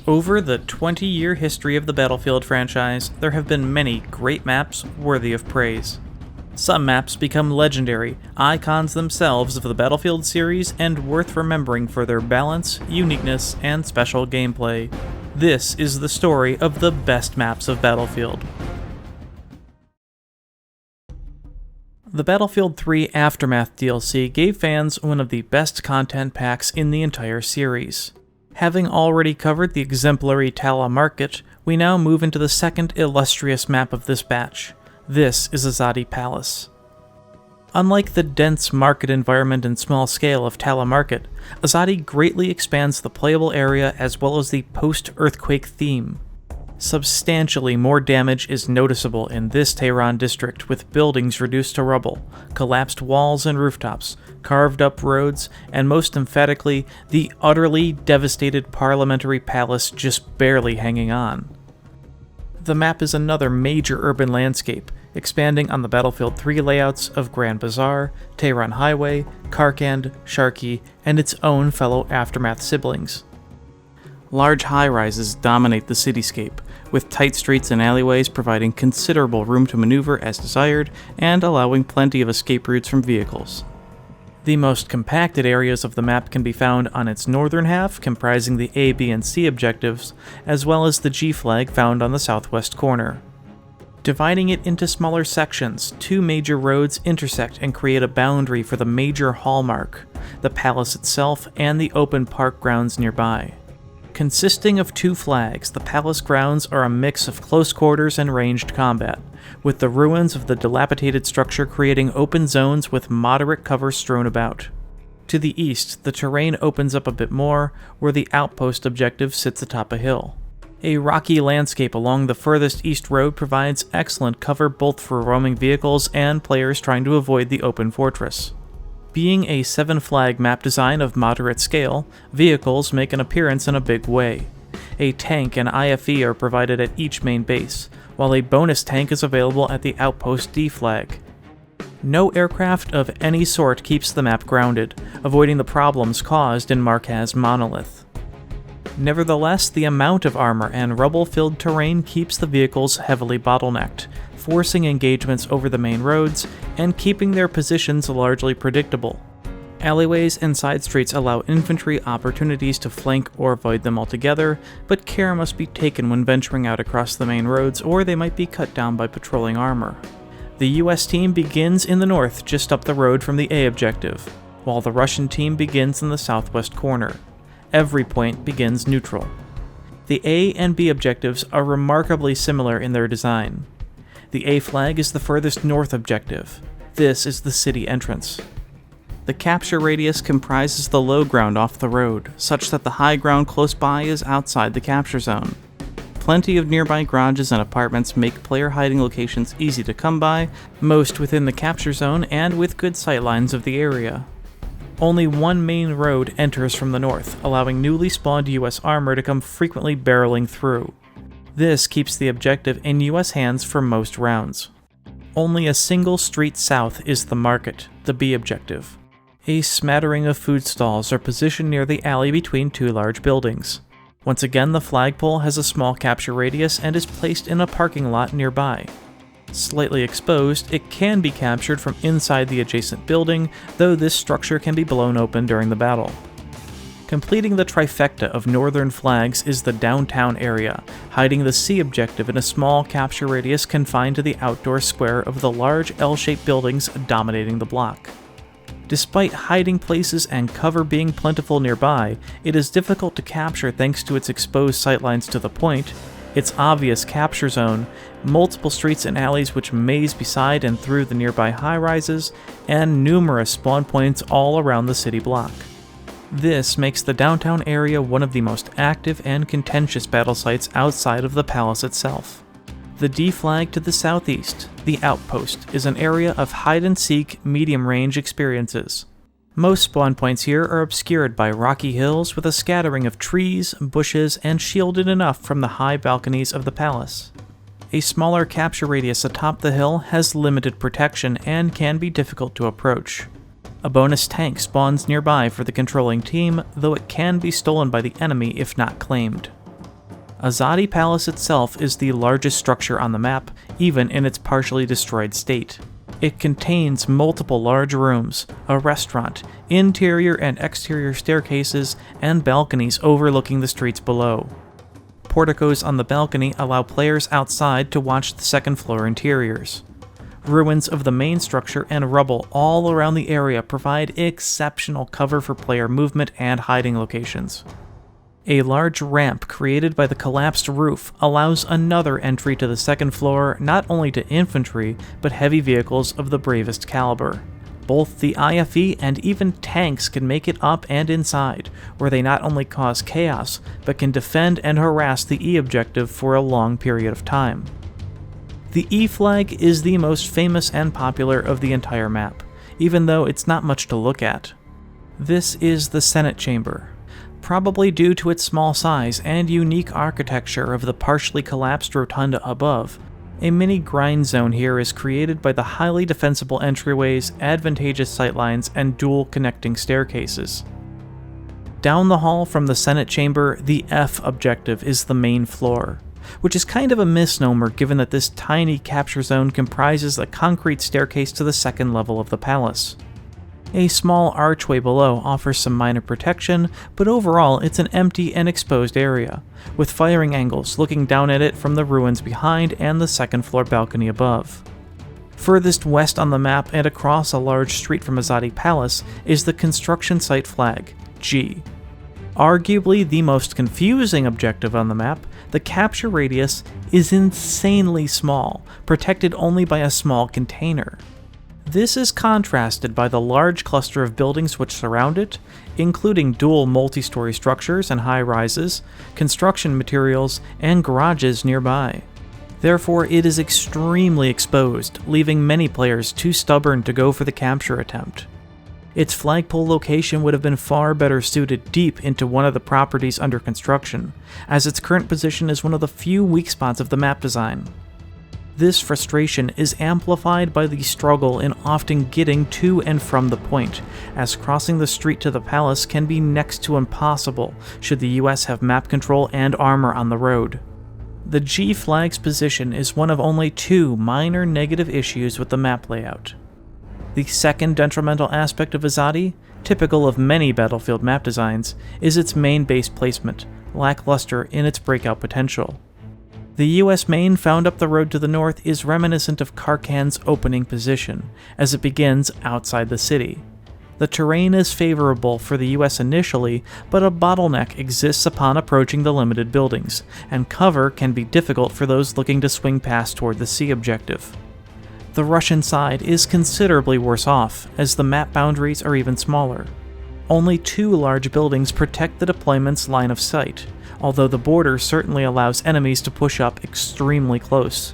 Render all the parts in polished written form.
Over the 20-year history of the Battlefield franchise, there have been many great maps worthy of praise. Some maps become legendary, icons themselves of the Battlefield series, and worth remembering for their balance, uniqueness, and special gameplay. This is the story of the best maps of Battlefield. The Battlefield 3 Aftermath DLC gave fans one of the best content packs in the entire series. Having already covered the exemplary Tala Market, we now move into the second illustrious map of this batch. This is Azadi Palace. Unlike the dense market environment and small scale of Tala Market, Azadi greatly expands the playable area as well as the post-earthquake theme. Substantially more damage is noticeable in this Tehran district, with buildings reduced to rubble, collapsed walls and rooftops, carved up roads, and most emphatically, the utterly devastated parliamentary palace just barely hanging on. The map is another major urban landscape, expanding on the Battlefield 3 layouts of Grand Bazaar, Tehran Highway, Karkand, Sharki, and its own fellow Aftermath siblings. Large high-rises dominate the cityscape, with tight streets and alleyways providing considerable room to maneuver as desired and allowing plenty of escape routes from vehicles. The most compacted areas of the map can be found on its northern half, comprising the A, B, and C objectives, as well as the G flag found on the southwest corner. Dividing it into smaller sections, two major roads intersect and create a boundary for the major hallmark, the palace itself and the open park grounds nearby. Consisting of two flags, the palace grounds are a mix of close quarters and ranged combat, with the ruins of the dilapidated structure creating open zones with moderate cover strewn about. To the east, the terrain opens up a bit more, where the outpost objective sits atop a hill. A rocky landscape along the furthest east road provides excellent cover both for roaming vehicles and players trying to avoid the open fortress. Being a 7-flag map design of moderate scale, vehicles make an appearance in a big way. A tank and IFE are provided at each main base, while a bonus tank is available at the outpost D flag. No aircraft of any sort keeps the map grounded, avoiding the problems caused in Markaz Monolith. Nevertheless, the amount of armor and rubble-filled terrain keeps the vehicles heavily bottlenecked, forcing engagements over the main roads and keeping their positions largely predictable. Alleyways and side streets allow infantry opportunities to flank or avoid them altogether, but care must be taken when venturing out across the main roads, or they might be cut down by patrolling armor. The US team begins in the north just up the road from the A objective, while the Russian team begins in the southwest corner. Every point begins neutral. The A and B objectives are remarkably similar in their design. The A flag is the furthest north objective. This is the city entrance. The capture radius comprises the low ground off the road, such that the high ground close by is outside the capture zone. Plenty of nearby garages and apartments make player hiding locations easy to come by, most within the capture zone and with good sightlines of the area. Only one main road enters from the north, allowing newly spawned US armor to come frequently barreling through. This keeps the objective in US hands for most rounds. Only a single street south is the market, the B objective. A smattering of food stalls are positioned near the alley between two large buildings. Once again, the flagpole has a small capture radius and is placed in a parking lot nearby. Slightly exposed, it can be captured from inside the adjacent building, though this structure can be blown open during the battle. Completing the trifecta of northern flags is the downtown area, hiding the C objective in a small capture radius confined to the outdoor square of the large L-shaped buildings dominating the block. Despite hiding places and cover being plentiful nearby, it is difficult to capture thanks to its exposed sightlines to the point, its obvious capture zone, multiple streets and alleys which maze beside and through the nearby high-rises, and numerous spawn points all around the city block. This makes the downtown area one of the most active and contentious battle sites outside of the palace itself. The D flag to the southeast, the outpost, is an area of hide-and-seek, medium-range experiences. Most spawn points here are obscured by rocky hills with a scattering of trees, bushes, and shielded enough from the high balconies of the palace. A smaller capture radius atop the hill has limited protection and can be difficult to approach. A bonus tank spawns nearby for the controlling team, though it can be stolen by the enemy if not claimed. Azadi Palace itself is the largest structure on the map, even in its partially destroyed state. It contains multiple large rooms, a restaurant, interior and exterior staircases, and balconies overlooking the streets below. Porticos on the balcony allow players outside to watch the second floor interiors. Ruins of the main structure and rubble all around the area provide exceptional cover for player movement and hiding locations. A large ramp created by the collapsed roof allows another entry to the second floor not only to infantry, but heavy vehicles of the bravest caliber. Both the IFE and even tanks can make it up and inside, where they not only cause chaos, but can defend and harass the E objective for a long period of time. The E flag is the most famous and popular of the entire map, even though it's not much to look at. This is the Senate chamber. Probably due to its small size and unique architecture of the partially collapsed rotunda above, a mini grind zone here is created by the highly defensible entryways, advantageous sightlines, and dual connecting staircases. Down the hall from the Senate chamber, the F objective is the main floor, which is kind of a misnomer given that this tiny capture zone comprises a concrete staircase to the second level of the palace. A small archway below offers some minor protection, but overall it's an empty and exposed area, with firing angles looking down at it from the ruins behind and the second floor balcony above. Furthest west on the map and across a large street from Azadi Palace is the construction site flag, G. Arguably the most confusing objective on the map, the capture radius is insanely small, protected only by a small container. This is contrasted by the large cluster of buildings which surround it, including dual multi-story structures and high-rises, construction materials, and garages nearby. Therefore, it is extremely exposed, leaving many players too stubborn to go for the capture attempt. Its flagpole location would have been far better suited deep into one of the properties under construction, as its current position is one of the few weak spots of the map design. This frustration is amplified by the struggle in often getting to and from the point, as crossing the street to the palace can be next to impossible should the US have map control and armor on the road. The G flag's position is one of only two minor negative issues with the map layout. The second detrimental aspect of Azadi, typical of many Battlefield map designs, is its main base placement, lackluster in its breakout potential. The US main found up the road to the north is reminiscent of Karkan's opening position, as it begins outside the city. The terrain is favorable for the US initially, but a bottleneck exists upon approaching the limited buildings, and cover can be difficult for those looking to swing past toward the C objective. The Russian side is considerably worse off, as the map boundaries are even smaller. Only two large buildings protect the deployment's line of sight, although the border certainly allows enemies to push up extremely close.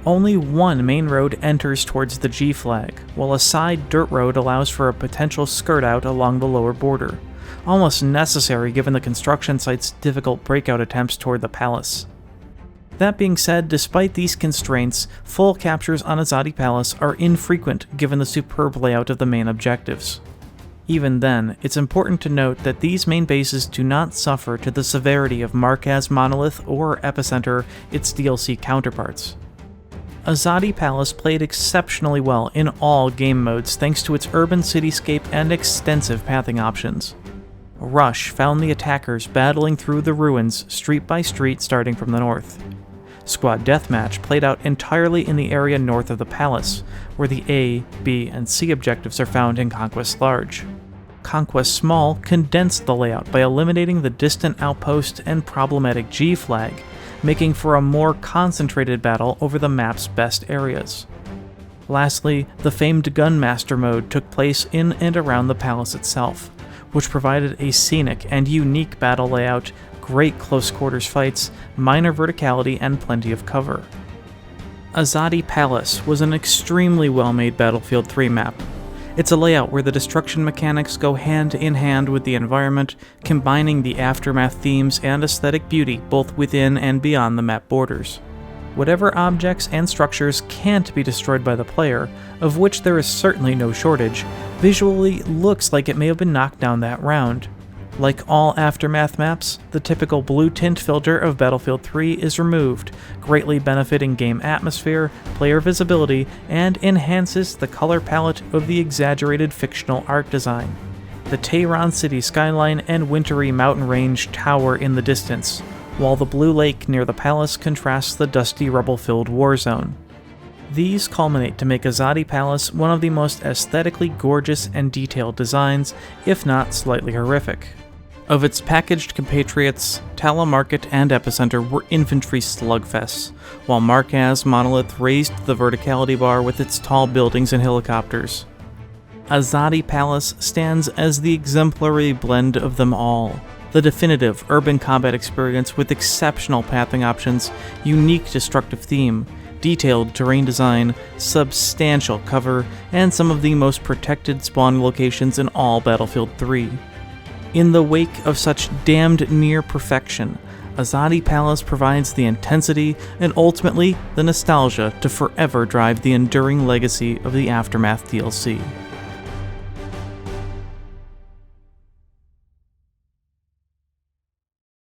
Only one main road enters towards the G flag, while a side dirt road allows for a potential skirt out along the lower border, almost necessary given the construction site's difficult breakout attempts toward the palace. That being said, despite these constraints, full captures on Azadi Palace are infrequent given the superb layout of the main objectives. Even then, it's important to note that these main bases do not suffer to the severity of Markaz Monolith or Epicenter, its DLC counterparts. Azadi Palace played exceptionally well in all game modes thanks to its urban cityscape and extensive pathing options. Rush found the attackers battling through the ruins street by street starting from the north. Squad Deathmatch played out entirely in the area north of the palace, where the A, B, and C objectives are found in Conquest Large. Conquest Small condensed the layout by eliminating the distant outpost and problematic G flag, making for a more concentrated battle over the map's best areas. Lastly, the famed Gunmaster mode took place in and around the palace itself, which provided a scenic and unique battle layout, great close quarters fights, minor verticality, and plenty of cover. Azadi Palace was an extremely well-made Battlefield 3 map. It's a layout where the destruction mechanics go hand in hand with the environment, combining the aftermath themes and aesthetic beauty both within and beyond the map borders. Whatever objects and structures can't be destroyed by the player, of which there is certainly no shortage, visually looks like it may have been knocked down that round. Like all Aftermath maps, the typical blue tint filter of Battlefield 3 is removed, greatly benefiting game atmosphere, player visibility, and enhances the color palette of the exaggerated fictional art design. The Tehran city skyline and wintry mountain range tower in the distance, while the blue lake near the palace contrasts the dusty rubble-filled war zone. These culminate to make Azadi Palace one of the most aesthetically gorgeous and detailed designs, if not slightly horrific. Of its packaged compatriots, Tala Market and Epicenter were infantry slugfests, while Markaz Monolith raised the verticality bar with its tall buildings and helicopters. Azadi Palace stands as the exemplary blend of them all. The definitive urban combat experience with exceptional pathing options, unique destructive theme, detailed terrain design, substantial cover, and some of the most protected spawn locations in all Battlefield 3. In the wake of such damned near perfection, Azadi Palace provides the intensity and ultimately the nostalgia to forever drive the enduring legacy of the Aftermath DLC.